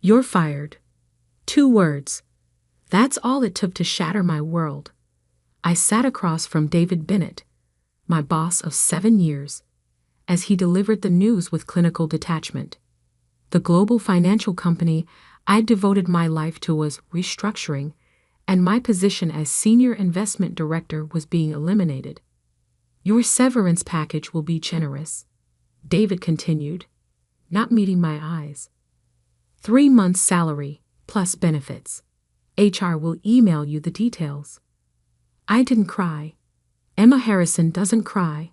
You're fired. 2 words. That's all it took to shatter my world. I sat across from David Bennett, my boss of 7 years, as he delivered the news with clinical detachment. The global financial company I'd devoted my life to was restructuring, and my position as senior investment director was being eliminated. Your severance package will be generous, David continued, not meeting my eyes. 3 months' salary, plus benefits. HR will email you the details. I didn't cry. Emma Harrison doesn't cry,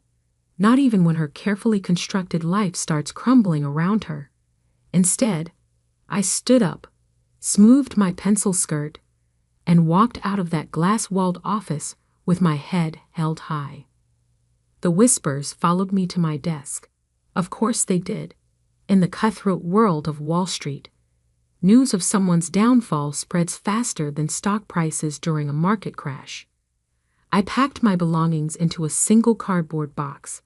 not even when her carefully constructed life starts crumbling around her. Instead, I stood up, smoothed my pencil skirt, and walked out of that glass-walled office with my head held high. The whispers followed me to my desk. Of course they did. In the cutthroat world of Wall Street, news of someone's downfall spreads faster than stock prices during a market crash. I packed my belongings into a single cardboard box.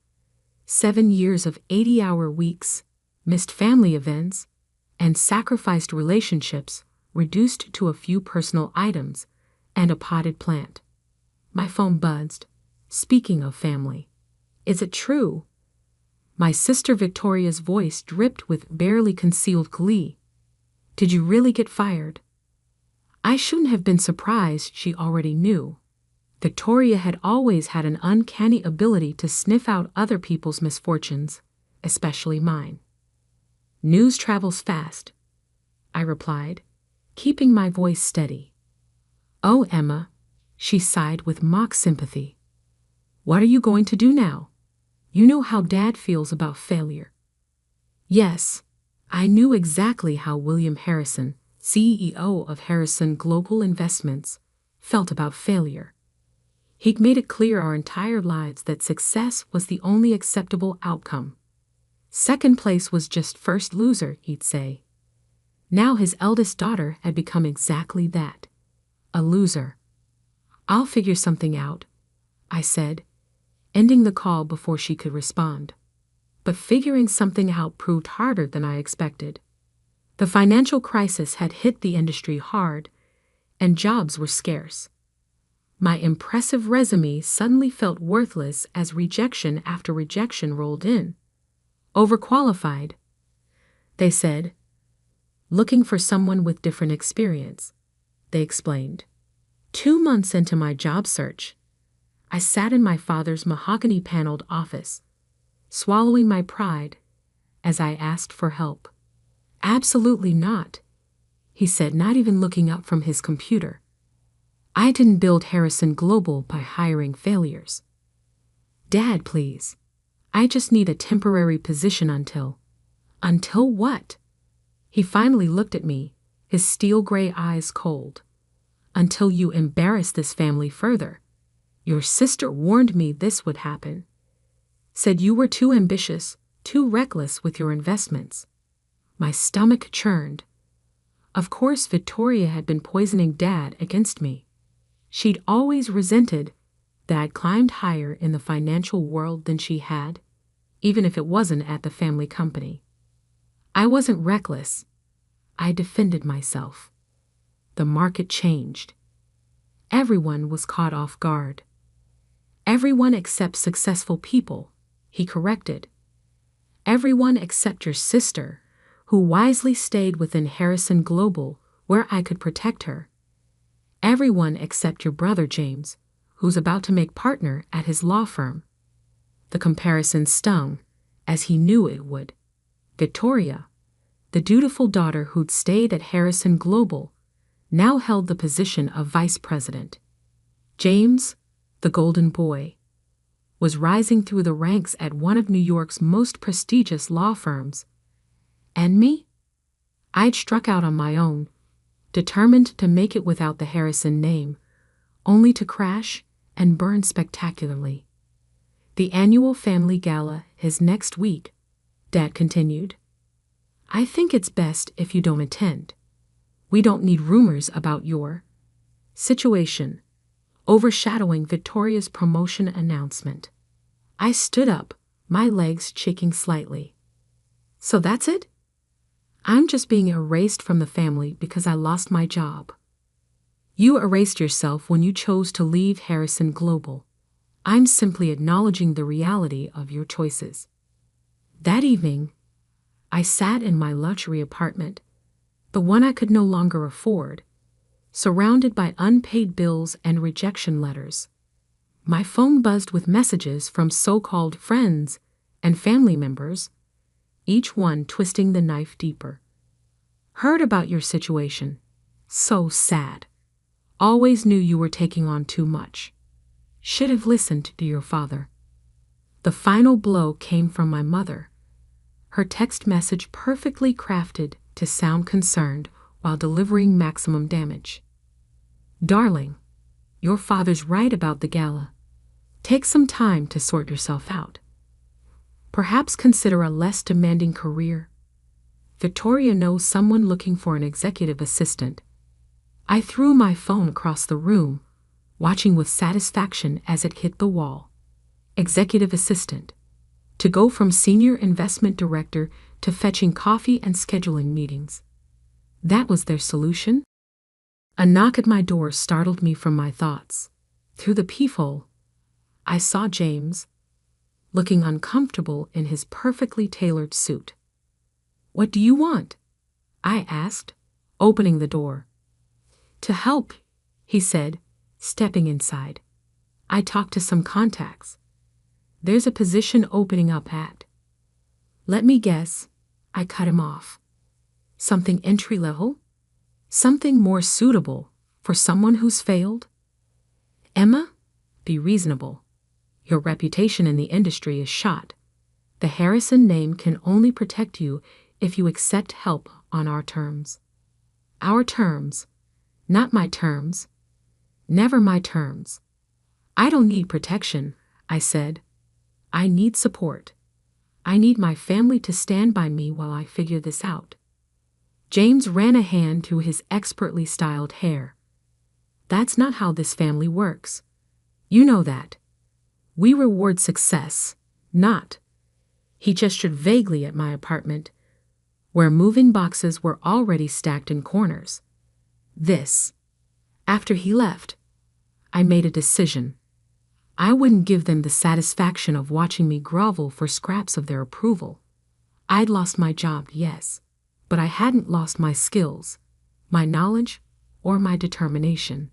7 years of 80-hour weeks, missed family events, and sacrificed relationships reduced to a few personal items and a potted plant. My phone buzzed. Speaking of family. Is it true? My sister Victoria's voice dripped with barely concealed glee. Did you really get fired? I shouldn't have been surprised she already knew. Victoria had always had an uncanny ability to sniff out other people's misfortunes, especially mine. News travels fast, I replied, keeping my voice steady. Oh, Emma, she sighed with mock sympathy. What are you going to do now? You know how Dad feels about failure. Yes, I knew exactly how William Harrison, CEO of Harrison Global Investments, felt about failure. He'd made it clear our entire lives that success was the only acceptable outcome. Second place was just first loser, he'd say. Now his eldest daughter had become exactly that, a loser. I'll figure something out, I said, ending the call before she could respond. But figuring something out proved harder than I expected. The financial crisis had hit the industry hard, and jobs were scarce. My impressive resume suddenly felt worthless as rejection after rejection rolled in. Overqualified, they said. Looking for someone with different experience, they explained. 2 months into my job search, I sat in my father's mahogany-paneled office, swallowing my pride as I asked for help. Absolutely not, he said, not even looking up from his computer. I didn't build Harrison Global by hiring failures. Dad, please. I just need a temporary position until. Until what? He finally looked at me, his steel-gray eyes cold. Until you embarrass this family further. Your sister warned me this would happen. Said you were too ambitious, too reckless with your investments. My stomach churned. Of course, Victoria had been poisoning Dad against me. She'd always resented that I'd climbed higher in the financial world than she had, even if it wasn't at the family company. I wasn't reckless. I defended myself. The market changed. Everyone was caught off guard. Everyone except successful people, he corrected. Everyone except your sister, who wisely stayed within Harrison Global where I could protect her. Everyone except your brother James, who's about to make partner at his law firm. The comparison stung, as he knew it would. Victoria, the dutiful daughter who'd stayed at Harrison Global, now held the position of vice president. James, the golden boy, was rising through the ranks at one of New York's most prestigious law firms. And me? I'd struck out on my own, determined to make it without the Harrison name, only to crash and burn spectacularly. The annual family gala is next week, Dad continued. I think it's best if you don't attend. We don't need rumors about your situation overshadowing Victoria's promotion announcement. I stood up, my legs shaking slightly. So that's it? I'm just being erased from the family because I lost my job. You erased yourself when you chose to leave Harrison Global. I'm simply acknowledging the reality of your choices. That evening, I sat in my luxury apartment, the one I could no longer afford, surrounded by unpaid bills and rejection letters. My phone buzzed with messages from so-called friends and family members, each one twisting the knife deeper. Heard about your situation. So sad. Always knew you were taking on too much. Should have listened to your father. The final blow came from my mother. Her text message perfectly crafted to sound concerned while delivering maximum damage. Darling, your father's right about the gala. Take some time to sort yourself out. Perhaps consider a less demanding career. Victoria knows someone looking for an executive assistant. I threw my phone across the room, watching with satisfaction as it hit the wall. Executive assistant. To go from senior investment director to fetching coffee and scheduling meetings. That was their solution? A knock at my door startled me from my thoughts. Through the peephole, I saw James, looking uncomfortable in his perfectly tailored suit. "What do you want?" I asked, opening the door. "To help," he said, stepping inside. "I talked to some contacts. There's a position opening up at—" Let me guess, I cut him off. "Something entry-level? Something more suitable for someone who's failed?" "Emma, be reasonable. Your reputation in the industry is shot. The Harrison name can only protect you if you accept help on our terms." "Our terms, not my terms. Never my terms." "I don't need protection," I said. "I need support. I need my family to stand by me while I figure this out." James ran a hand through his expertly styled hair. "That's not how this family works. You know that. We reward success, not—" He gestured vaguely at my apartment, where moving boxes were already stacked in corners. "This." After he left, I made a decision. I wouldn't give them the satisfaction of watching me grovel for scraps of their approval. I'd lost my job, yes, but I hadn't lost my skills, my knowledge, or my determination.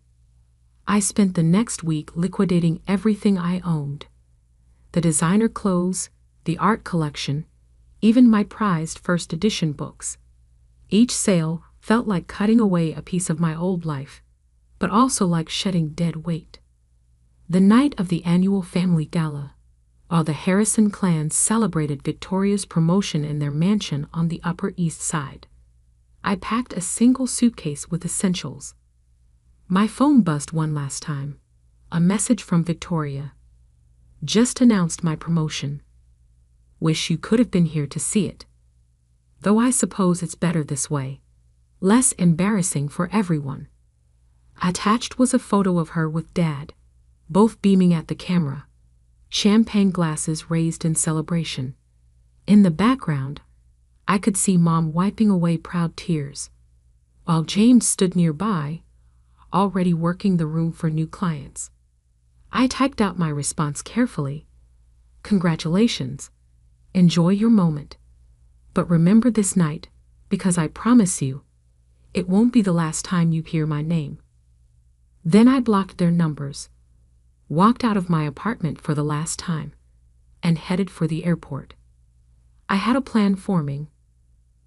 I spent the next week liquidating everything I owned. The designer clothes, the art collection, even my prized first edition books. Each sale felt like cutting away a piece of my old life, but also like shedding dead weight. The night of the annual family gala, while the Harrison clan celebrated Victoria's promotion in their mansion on the Upper East Side, I packed a single suitcase with essentials. My phone buzzed one last time. A message from Victoria. "Just announced my promotion. Wish you could have been here to see it. Though I suppose it's better this way. Less embarrassing for everyone." Attached was a photo of her with Dad, both beaming at the camera, champagne glasses raised in celebration. In the background, I could see Mom wiping away proud tears, while James stood nearby, already working the room for new clients. I typed out my response carefully. "Congratulations. Enjoy your moment. But remember this night, because I promise you, it won't be the last time you hear my name." Then I blocked their numbers, walked out of my apartment for the last time, and headed for the airport. I had a plan forming,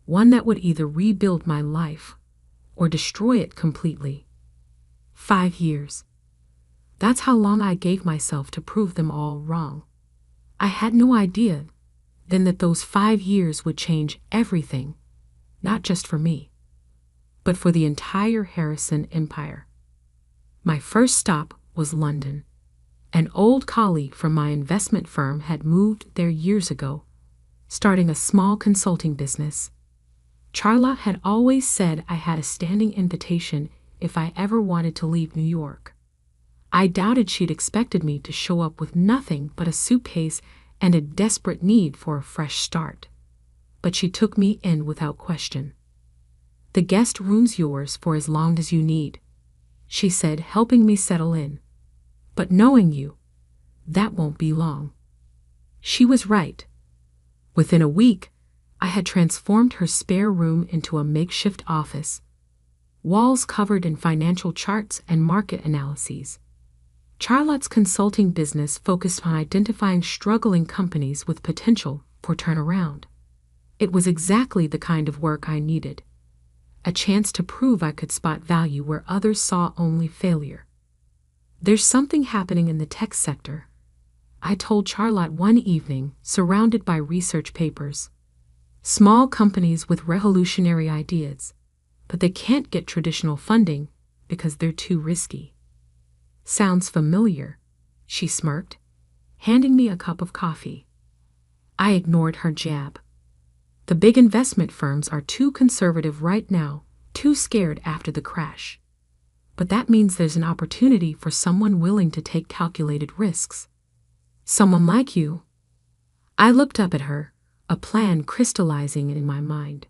one that would either rebuild my life or destroy it completely. 5 years. That's how long I gave myself to prove them all wrong. I had no idea then that those 5 years would change everything, not just for me, but for the entire Harrison empire. My first stop was London. An old colleague from my investment firm had moved there years ago, starting a small consulting business. Charlotte had always said I had a standing invitation if I ever wanted to leave New York. I doubted she'd expected me to show up with nothing but a suitcase and a desperate need for a fresh start. but she took me in without question. "The guest room's yours for as long as you need," she said, helping me settle in. "But knowing you, that won't be long." She was right. Within a week, I had transformed her spare room into a makeshift office, walls covered in financial charts and market analyses. Charlotte's consulting business focused on identifying struggling companies with potential for turnaround. It was exactly the kind of work I needed, a chance to prove I could spot value where others saw only failure. "There's something happening in the tech sector," I told Charlotte one evening, surrounded by research papers. "Small companies with revolutionary ideas, but they can't get traditional funding because they're too risky." "Sounds familiar," she smirked, handing me a cup of coffee. I ignored her jab. "The big investment firms are too conservative right now, too scared after the crash. But that means there's an opportunity for someone willing to take calculated risks. Someone like you." I looked up at her, a plan crystallizing in my mind.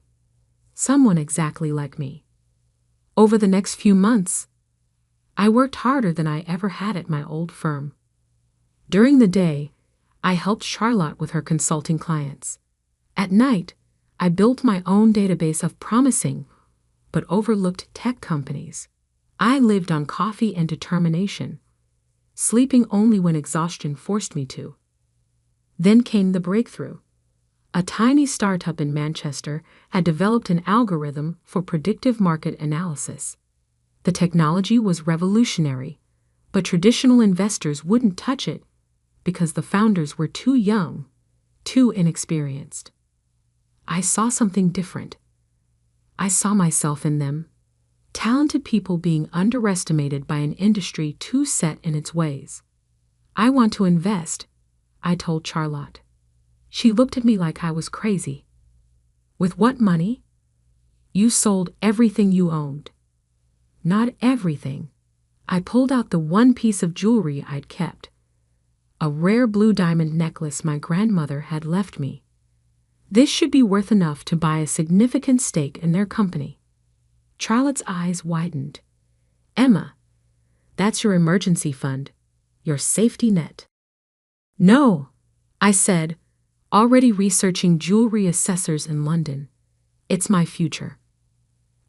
Someone exactly like me. Over the next few months, I worked harder than I ever had at my old firm. During the day, I helped Charlotte with her consulting clients. At night, I built my own database of promising but overlooked tech companies. I lived on coffee and determination, sleeping only when exhaustion forced me to. Then came the breakthrough. A tiny startup in Manchester had developed an algorithm for predictive market analysis. The technology was revolutionary, but traditional investors wouldn't touch it because the founders were too young, too inexperienced. I saw something different. I saw myself in them. Talented people being underestimated by an industry too set in its ways. "I want to invest," I told Charlotte. She looked at me like I was crazy. "With what money?" "You sold everything you owned." "Not everything." I pulled out the one piece of jewelry I'd kept, a rare blue diamond necklace my grandmother had left me. "This should be worth enough to buy a significant stake in their company." Charlotte's eyes widened. "Emma, that's your emergency fund, your safety net." "No," I said, already researching jewelry assessors in London. "It's my future."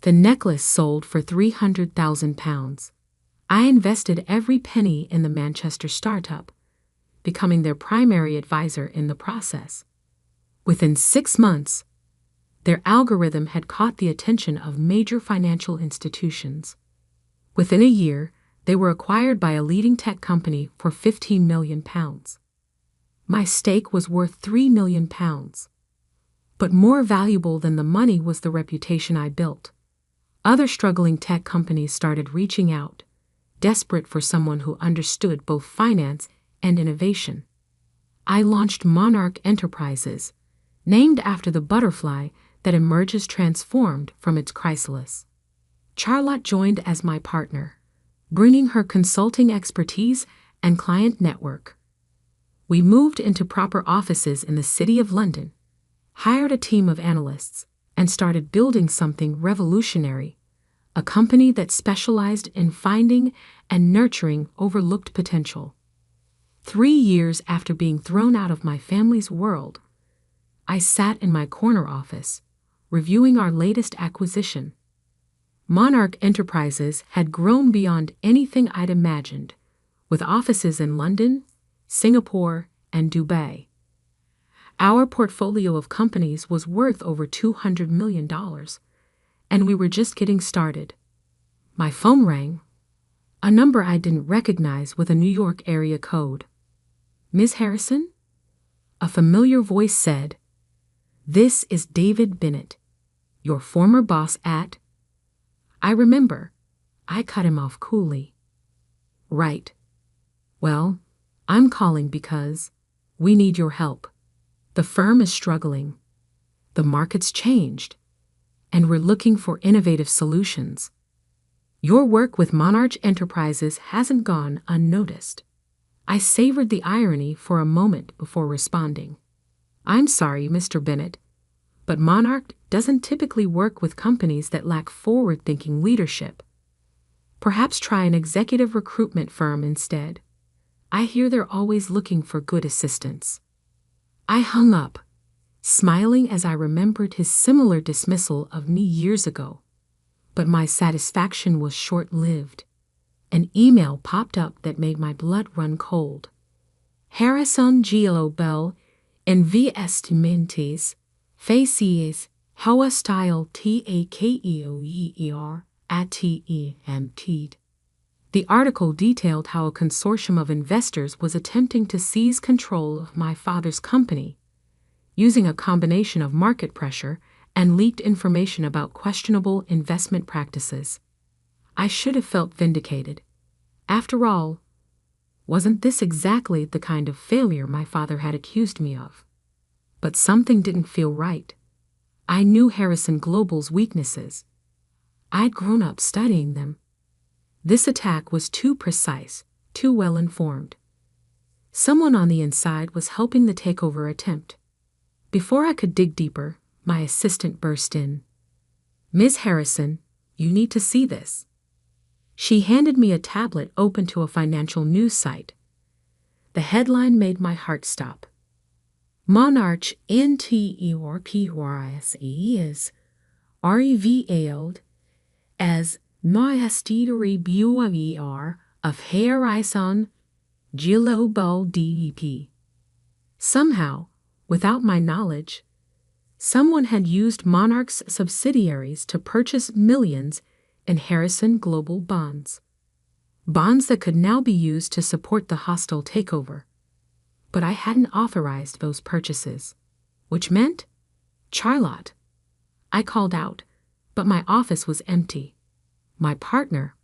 The necklace sold for £300,000. I invested every penny in the Manchester startup, becoming their primary advisor in the process. Within 6 months, their algorithm had caught the attention of major financial institutions. Within a year, they were acquired by a leading tech company for £15 million. My stake was worth £3 million. But more valuable than the money was the reputation I built. Other struggling tech companies started reaching out, desperate for someone who understood both finance and innovation. I launched Monarch Enterprises, named after the butterfly that emerges transformed from its chrysalis. Charlotte joined as my partner, bringing her consulting expertise and client network. We moved into proper offices in the City of London, hired a team of analysts, and started building something revolutionary, a company that specialized in finding and nurturing overlooked potential. 3 years after being thrown out of my family's world, I sat in my corner office, reviewing our latest acquisition. Monarch Enterprises had grown beyond anything I'd imagined, with offices in London, Singapore, and Dubai. Our portfolio of companies was worth over $200 million, and we were just getting started. My phone rang, a number I didn't recognize with a New York area code. "Ms. Harrison?" A familiar voice said, "This is David Bennett, your former boss at—" I remember. I cut him off coolly. "Right. Well, I'm calling because we need your help. The firm is struggling. The market's changed, and we're looking for innovative solutions. Your work with Monarch Enterprises hasn't gone unnoticed." I savored the irony for a moment before responding. "I'm sorry, Mr. Bennett, But Monarch doesn't typically work with companies that lack forward-thinking leadership. Perhaps try an executive recruitment firm instead. I hear they're always looking for good assistants." I hung up, smiling as I remembered his similar dismissal of me years ago. But my satisfaction was short-lived. An email popped up that made my blood run cold. "Harrison Global Investments faces hostile takeover attempt." The article detailed how a consortium of investors was attempting to seize control of my father's company, using a combination of market pressure and leaked information about questionable investment practices. I should have felt vindicated. After all, wasn't this exactly the kind of failure my father had accused me of? But something didn't feel right. I knew Harrison Global's weaknesses. I'd grown up studying them. This attack was too precise, too well-informed. Someone on the inside was helping the takeover attempt. Before I could dig deeper, my assistant burst in. "Ms. Harrison, you need to see this." She handed me a tablet open to a financial news site. The headline made my heart stop. "Monarch Enterprises is revealed as Mastery Bureau of Harrison Global DEP." Somehow, without my knowledge, someone had used Monarch's subsidiaries to purchase millions in Harrison Global bonds. Bonds that could now be used to support the hostile takeover. But I hadn't authorized those purchases, which meant Charlotte. I called out, but my office was empty. My partner,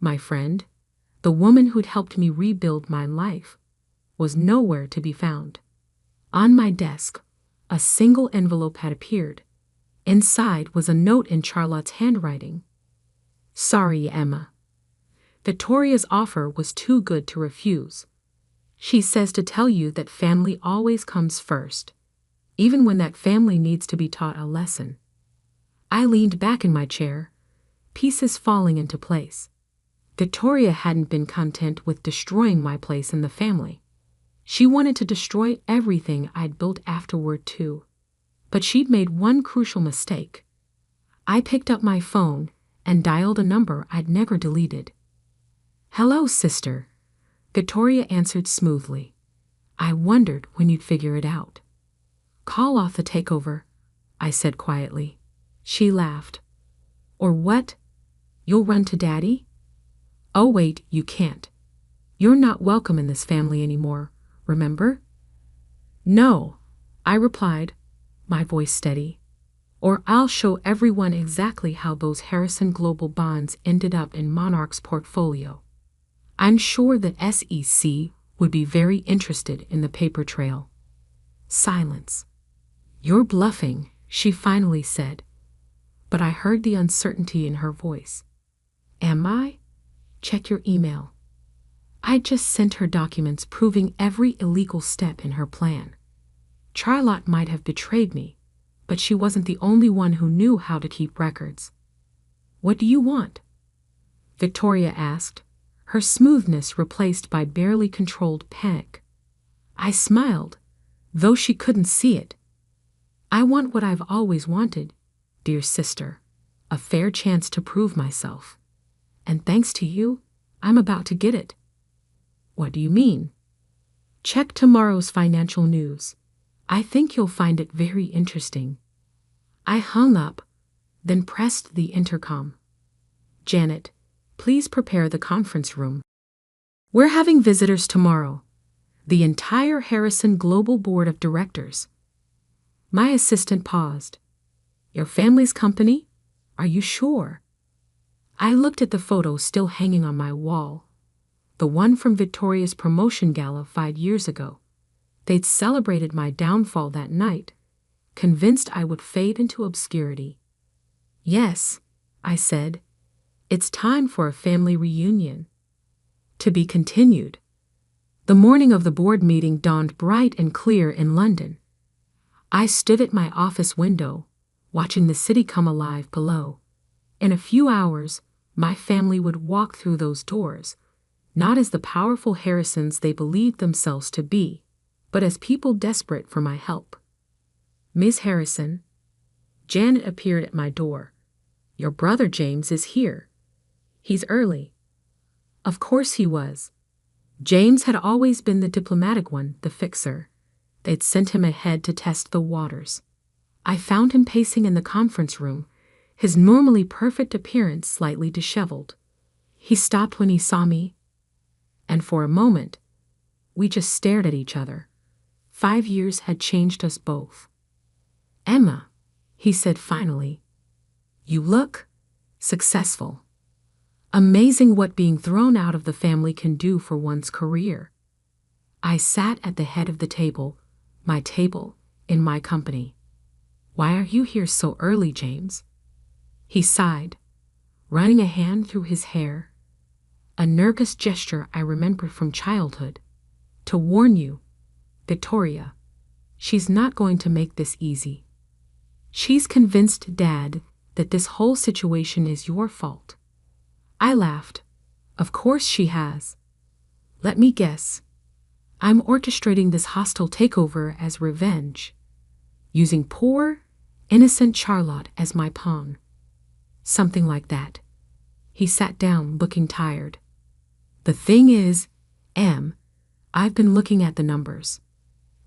my friend, the woman who'd helped me rebuild my life, was nowhere to be found. On my desk, a single envelope had appeared. Inside was a note in Charlotte's handwriting. "Sorry, Emma. Victoria's offer was too good to refuse. She says to tell you that family always comes first, even when that family needs to be taught a lesson." I leaned back in my chair, pieces falling into place. Victoria hadn't been content with destroying my place in the family. She wanted to destroy everything I'd built afterward too. But she'd made one crucial mistake. I picked up my phone and dialed a number I'd never deleted. "Hello, sister," Victoria answered smoothly. "I wondered when you'd figure it out." "Call off the takeover," I said quietly. She laughed. "Or what? You'll run to Daddy?" "Oh wait, you can't. You're not welcome in this family anymore, remember?" "No," I replied, my voice steady. "Or I'll show everyone exactly how those Harrison Global bonds ended up in Monarch's portfolio. I'm sure that SEC would be very interested in the paper trail." Silence. "You're bluffing," she finally said, but I heard the uncertainty in her voice. "Am I? Check your email." I just sent her documents proving every illegal step in her plan. Charlotte might have betrayed me, but she wasn't the only one who knew how to keep records. "What do you want?" Victoria asked, her smoothness replaced by barely controlled panic. I smiled, though she couldn't see it. "I want what I've always wanted, dear sister, a fair chance to prove myself. And thanks to you, I'm about to get it." "What do you mean?" "Check tomorrow's financial news. I think you'll find it very interesting." I hung up, then pressed the intercom. "Janet, please prepare the conference room. We're having visitors tomorrow. The entire Harrison Global Board of Directors." My assistant paused. "Your family's company? Are you sure?" I looked at the photo still hanging on my wall, the one from Victoria's promotion gala 5 years ago. They'd celebrated my downfall that night, convinced I would fade into obscurity. "Yes," I said, "it's time for a family reunion." To be continued. The morning of the board meeting dawned bright and clear in London. I stood at my office window, watching the city come alive below. In a few hours, my family would walk through those doors, not as the powerful Harrisons they believed themselves to be, but as people desperate for my help. Ms. Harrison, Janet appeared at my door. Your brother James is here. He's early. Of course he was. James had always been the diplomatic one, the fixer. They'd sent him ahead to test the waters. I found him pacing in the conference room, his normally perfect appearance slightly disheveled. He stopped when he saw me, and for a moment, we just stared at each other. 5 years had changed us both. Emma, he said finally, you look successful. Amazing what being thrown out of the family can do for one's career. I sat at the head of the table, my table, in my company. Why are you here so early, James? He sighed, running a hand through his hair. A nervous gesture I remembered from childhood. To warn you, Victoria, she's not going to make this easy. She's convinced Dad that this whole situation is your fault. I laughed. Of course she has. Let me guess. I'm orchestrating this hostile takeover as revenge, using poor, innocent Charlotte as my pawn. Something like that. He sat down, looking tired. The thing is, Em, I've been looking at the numbers.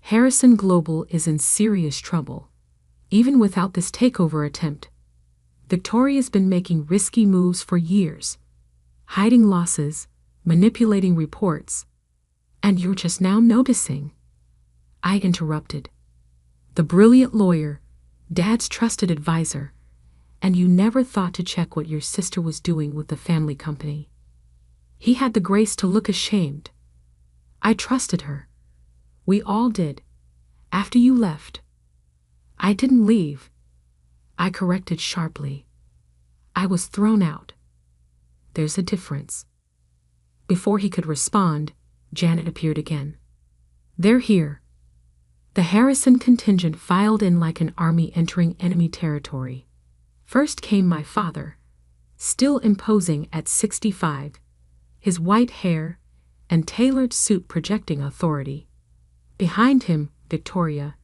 Harrison Global is in serious trouble. Even without this takeover attempt, Victoria's been making risky moves for years, hiding losses, manipulating reports, and you're just now noticing. I interrupted. The brilliant lawyer, Dad's trusted advisor, and you never thought to check what your sister was doing with the family company. He had the grace to look ashamed. I trusted her. We all did. After you left. I didn't leave. I corrected sharply. I was thrown out. There's a difference. Before he could respond, Janet appeared again. They're here. The Harrison contingent filed in like an army entering enemy territory. First came my father, still imposing at 65, his white hair and tailored suit projecting authority. Behind him, Victoria,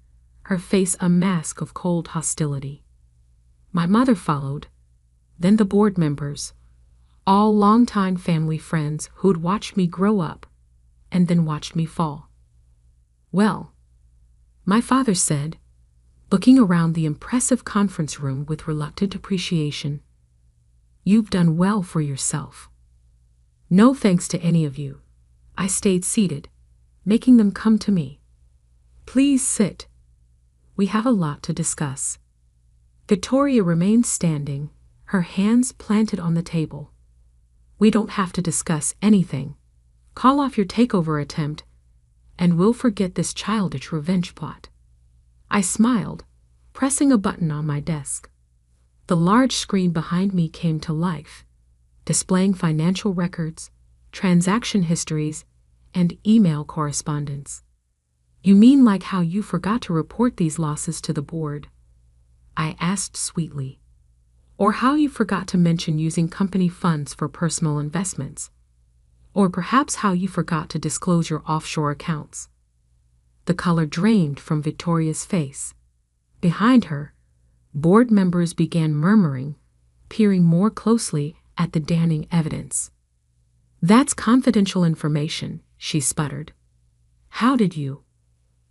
her face a mask of cold hostility. My mother followed, then the board members, all longtime family friends who'd watched me grow up and then watched me fall. Well, my father said, looking around the impressive conference room with reluctant appreciation, you've done well for yourself. No thanks to any of you. I stayed seated, making them come to me. Please sit. We have a lot to discuss. Victoria remained standing, her hands planted on the table. We don't have to discuss anything. Call off your takeover attempt, and we'll forget this childish revenge plot. I smiled, pressing a button on my desk. The large screen behind me came to life, displaying financial records, transaction histories, and email correspondence. You mean like how you forgot to report these losses to the board? I asked sweetly. Or how you forgot to mention using company funds for personal investments? Or perhaps how you forgot to disclose your offshore accounts? The color drained from Victoria's face. Behind her, board members began murmuring, peering more closely at the damning evidence. That's confidential information, she sputtered. How did you?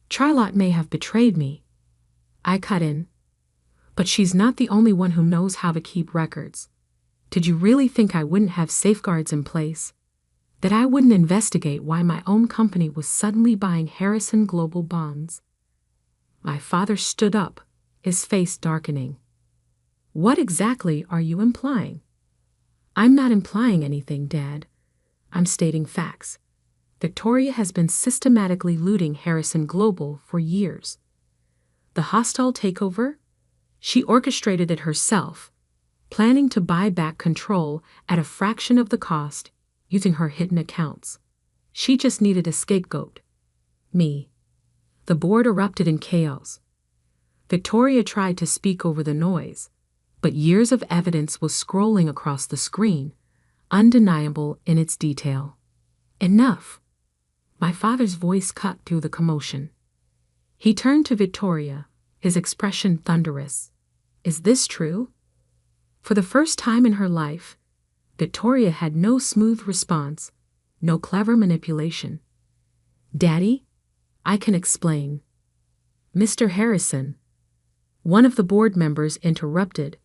Charlotte may have betrayed me. I cut in. But she's not the only one who knows how to keep records. Did you really think I wouldn't have safeguards in place? That I wouldn't investigate why my own company was suddenly buying Harrison Global bonds? My father stood up, his face darkening. What exactly are you implying? I'm not implying anything, Dad. I'm stating facts. Victoria has been systematically looting Harrison Global for years. The hostile takeover? She orchestrated it herself, planning to buy back control at a fraction of the cost using her hidden accounts. She just needed a scapegoat. Me. The board erupted in chaos. Victoria tried to speak over the noise, but years of evidence was scrolling across the screen, undeniable in its detail. Enough! My father's voice cut through the commotion. He turned to Victoria, his expression thunderous. Is this true? For the first time in her life, Victoria had no smooth response, no clever manipulation. Daddy, I can explain. Mr. Harrison, one of the board members interrupted,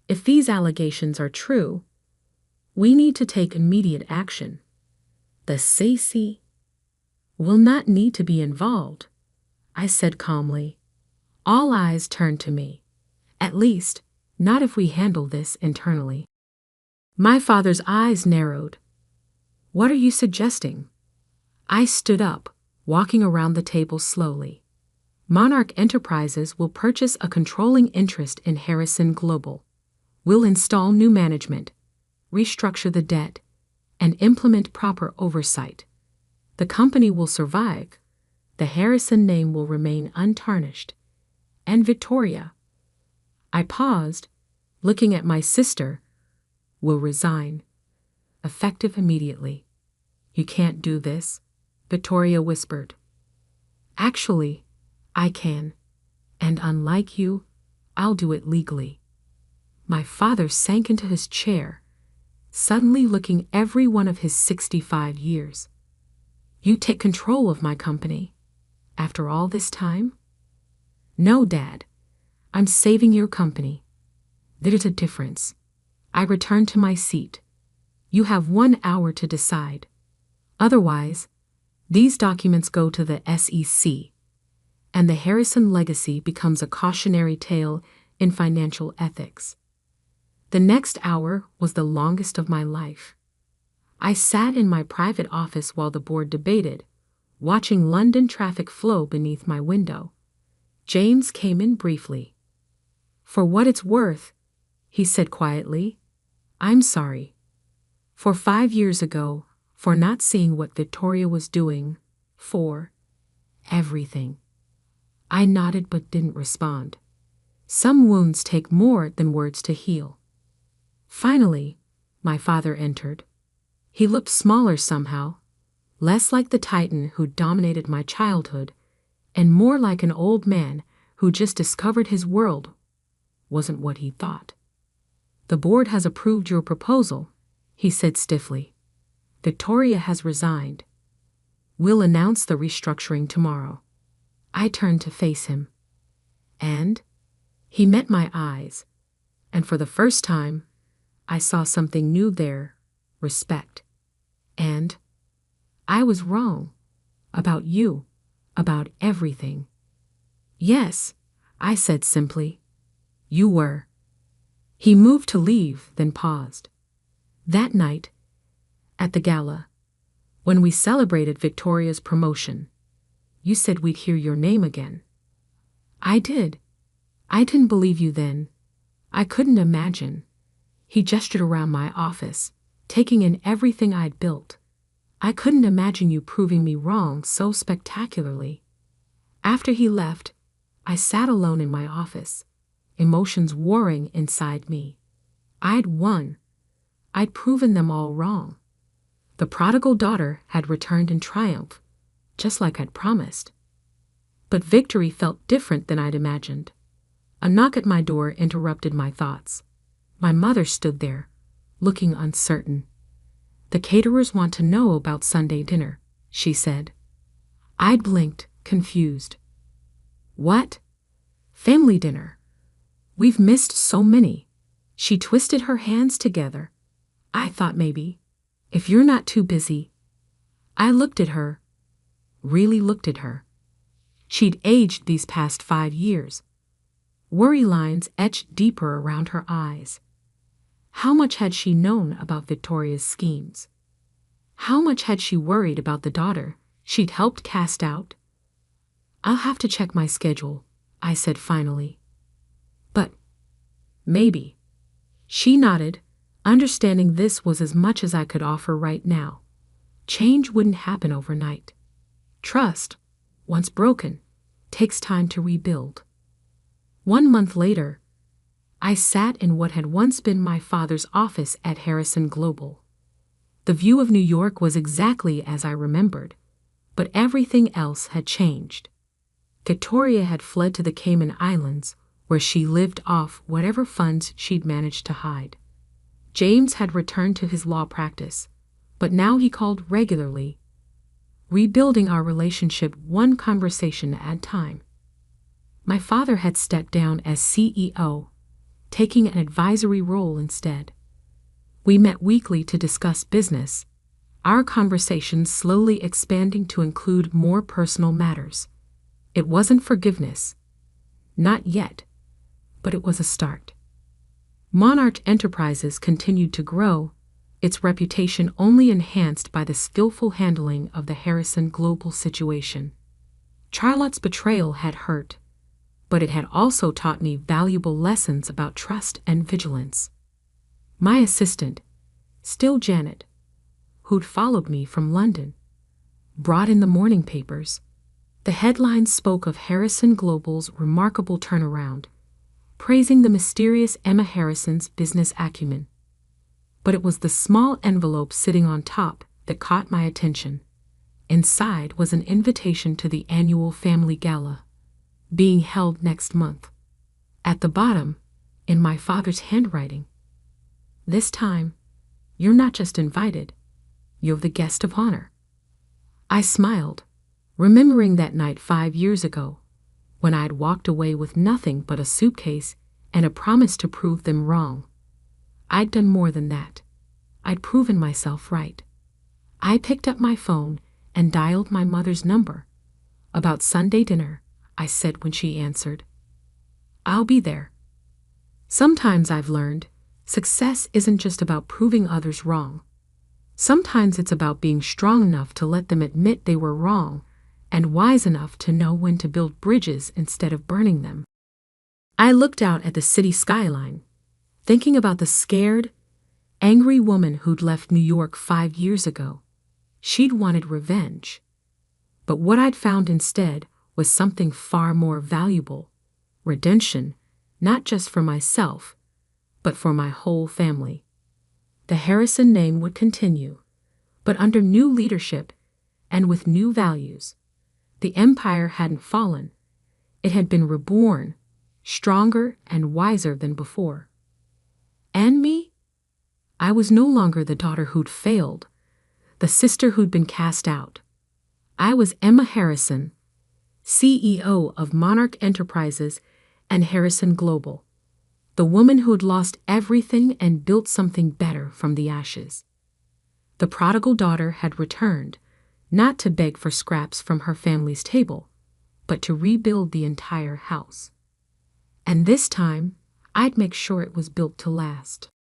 if these allegations are true, we need to take immediate action. The SEC will not need to be involved, I said calmly. All eyes turned to me. At least, not if we handle this internally. My father's eyes narrowed. What are you suggesting? I stood up, walking around the table slowly. Monarch Enterprises will purchase a controlling interest in Harrison Global. We'll install new management, restructure the debt, and implement proper oversight. The company will survive. The Harrison name will remain untarnished. And Victoria, I paused, looking at my sister, will resign, effective immediately. You can't do this, Victoria whispered. Actually, I can, and unlike you, I'll do it legally. My father sank into his chair, suddenly looking every one of his 65 years. You take control of my company, after all this time? No, Dad, I'm saving your company. There's a difference. I returned to my seat. You have 1 hour to decide. Otherwise, these documents go to the SEC, and the Harrison legacy becomes a cautionary tale in financial ethics. The next hour was the longest of my life. I sat in my private office while the board debated, watching London traffic flow beneath my window. James came in briefly. For what it's worth, he said quietly, I'm sorry. For 5 years ago, for not seeing what Victoria was doing, for everything. I nodded but didn't respond. Some wounds take more than words to heal. Finally, my father entered. He looked smaller somehow, less like the titan who dominated my childhood, and more like an old man who just discovered his world wasn't what he thought. The board has approved your proposal, he said stiffly. Victoria has resigned. We'll announce the restructuring tomorrow. I turned to face him. And he met my eyes, and for the first time, I saw something new there, respect. And I was wrong. About you. About everything. Yes, I said simply. You were. He moved to leave, then paused. That night, at the gala, when we celebrated Victoria's promotion, you said we'd hear your name again. I did. I didn't believe you then. I couldn't imagine. He gestured around my office, taking in everything I'd built. I couldn't imagine you proving me wrong so spectacularly. After he left, I sat alone in my office, emotions warring inside me. I'd won. I'd proven them all wrong. The prodigal daughter had returned in triumph, just like I'd promised. But victory felt different than I'd imagined. A knock at my door interrupted my thoughts. My mother stood there, looking uncertain. The caterers want to know about Sunday dinner, she said. I'd blinked, confused. What? Family dinner. We've missed so many. She twisted her hands together. I thought maybe, if you're not too busy. I looked at her, really looked at her. She'd aged these past 5 years. Worry lines etched deeper around her eyes. How much had she known about Victoria's schemes? How much had she worried about the daughter she'd helped cast out? I'll have to check my schedule, I said finally. But maybe. She nodded, understanding this was as much as I could offer right now. Change wouldn't happen overnight. Trust, once broken, takes time to rebuild. 1 month later, I sat in what had once been my father's office at Harrison Global. The view of New York was exactly as I remembered, but everything else had changed. Victoria had fled to the Cayman Islands, where she lived off whatever funds she'd managed to hide. James had returned to his law practice, but now he called regularly, rebuilding our relationship one conversation at a time. My father had stepped down as CEO, taking an advisory role instead. We met weekly to discuss business, our conversations slowly expanding to include more personal matters. It wasn't forgiveness. Not yet. But it was a start. Monarch Enterprises continued to grow, its reputation only enhanced by the skillful handling of the Harrison Global situation. Charlotte's betrayal had hurt, but it had also taught me valuable lessons about trust and vigilance. My assistant, still Janet, who'd followed me from London, brought in the morning papers. The headlines spoke of Harrison Global's remarkable turnaround, praising the mysterious Emma Harrison's business acumen. But it was the small envelope sitting on top that caught my attention. Inside was an invitation to the annual family gala, being held next month. At the bottom, in my father's handwriting, "This time, you're not just invited, you're the guest of honor." I smiled, remembering that night 5 years ago, when I had walked away with nothing but a suitcase and a promise to prove them wrong. I'd done more than that. I'd proven myself right. I picked up my phone and dialed my mother's number. "About Sunday dinner," I said when she answered. "I'll be there." Sometimes I've learned, success isn't just about proving others wrong. Sometimes it's about being strong enough to let them admit they were wrong and wise enough to know when to build bridges instead of burning them. I looked out at the city skyline, thinking about the scared, angry woman who'd left New York 5 years ago. She'd wanted revenge. But what I'd found instead was something far more valuable: redemption, not just for myself, but for my whole family. The Harrison name would continue, but under new leadership and with new values. The empire hadn't fallen. It had been reborn, stronger and wiser than before. And me? I was no longer the daughter who'd failed, the sister who'd been cast out. I was Emma Harrison, CEO of Monarch Enterprises and Harrison Global, the woman who'd lost everything and built something better from the ashes. The prodigal daughter had returned, not to beg for scraps from her family's table, but to rebuild the entire house. And this time, I'd make sure it was built to last.